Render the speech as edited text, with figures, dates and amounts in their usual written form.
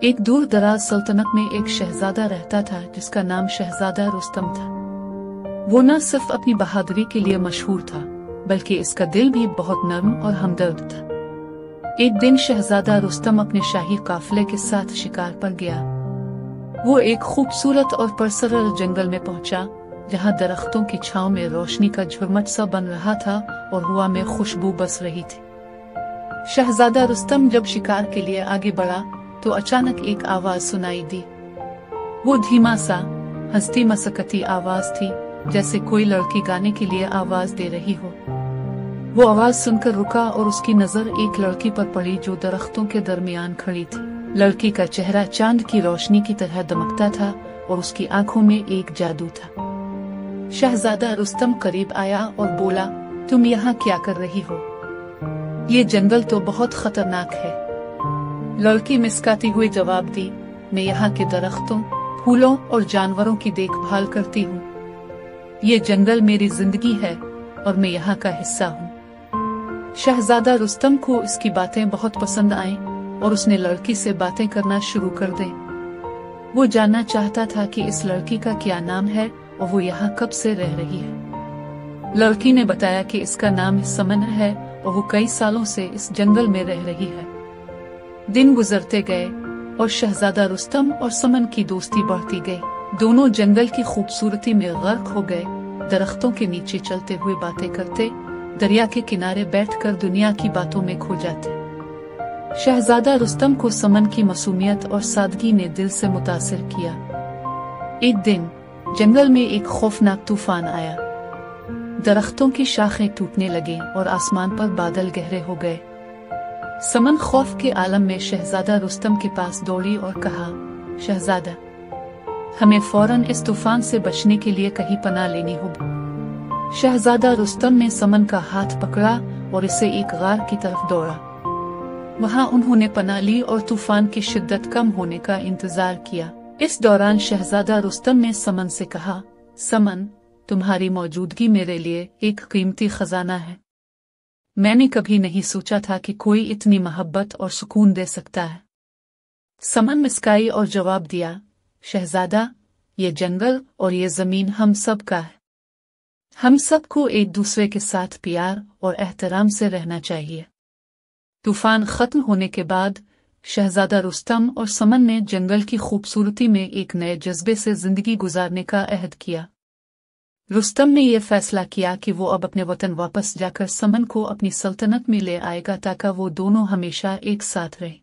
एक दूर दराज सल्तनत में एक शहजादा रहता था जिसका नाम शहजादा रुस्तम था। वो न सिर्फ अपनी बहादुरी के लिए मशहूर था बल्कि इसका दिल भी बहुत नर्म और हमदर्द था। एक दिन शहजादा रुस्तम अपने शाही काफिले के साथ शिकार पर गया। वो एक खूबसूरत और पुरसरल जंगल में पहुंचा जहां दरख्तों की छांव में रोशनी का झुरमट सा बन रहा था और हवा में खुशबू बस रही थी। शहजादा रुस्तम जब शिकार के लिए आगे बढ़ा तो अचानक एक आवाज सुनाई दी। वो धीमा सा हंसती मसकती आवाज थी, जैसे कोई लड़की गाने के लिए आवाज दे रही हो। वो आवाज सुनकर रुका और उसकी नजर एक लड़की पर पड़ी जो दरख्तों के दरमियान खड़ी थी। लड़की का चेहरा चांद की रोशनी की तरह दमकता था और उसकी आंखों में एक जादू था। शहजादा रुस्तम करीब आया और बोला, तुम यहाँ क्या कर रही हो? ये जंगल तो बहुत खतरनाक है। लड़की मुस्कुराती हुई जवाब दी, मैं यहाँ के दरख्तों, फूलों और जानवरों की देखभाल करती हूँ। ये जंगल मेरी जिंदगी है और मैं यहाँ का हिस्सा हूँ। शहजादा रुस्तम को इसकी बातें बहुत पसंद आईं और उसने लड़की से बातें करना शुरू कर दी। वो जानना चाहता था कि इस लड़की का क्या नाम है और वो यहाँ कब से रह रही है। लड़की ने बताया कि इसका नाम समन है और वो कई सालों से इस जंगल में रह रही है। दिन गुजरते गए और शहजादा रुस्तम और समन की दोस्ती बढ़ती गई। दोनों जंगल की खूबसूरती में गर्क हो गए। दरख्तों के नीचे चलते हुए बातें करते, दरिया के किनारे बैठकर दुनिया की बातों में खो जाते। शहजादा रुस्तम को समन की मासूमियत और सादगी ने दिल से मुतासिर किया। एक दिन जंगल में एक खौफनाक तूफान आया। दरख्तों की शाखें टूटने लगी और आसमान पर बादल गहरे हो गए। समन खौफ के आलम में शहजादा रुस्तम के पास दौड़ी और कहा, शहजादा, हमें फौरन इस तूफान से बचने के लिए कहीं पनाह लेनी होगी। शहजादा रुस्तम ने समन का हाथ पकड़ा और इसे एक गार की तरफ दौड़ा। वहां उन्होंने पनाह ली और तूफान की शिद्दत कम होने का इंतजार किया। इस दौरान शहजादा रुस्तम ने समन से कहा, समन, तुम्हारी मौजूदगी मेरे लिए एक कीमती खजाना है। मैंने कभी नहीं सोचा था कि कोई इतनी मोहब्बत और सुकून दे सकता है। समन मुस्कुराई और जवाब दिया, शहजादा, ये जंगल और ये जमीन हम सब का है। हम सबको एक दूसरे के साथ प्यार और एहतराम से रहना चाहिए। तूफान खत्म होने के बाद शहजादा रुस्तम और समन ने जंगल की खूबसूरती में एक नए जज्बे से जिंदगी गुजारने का अहद किया। रुस्तम ने यह फैसला किया कि वो अब अपने वतन वापस जाकर समन को अपनी सल्तनत में ले आएगा ताकि वो दोनों हमेशा एक साथ रहें।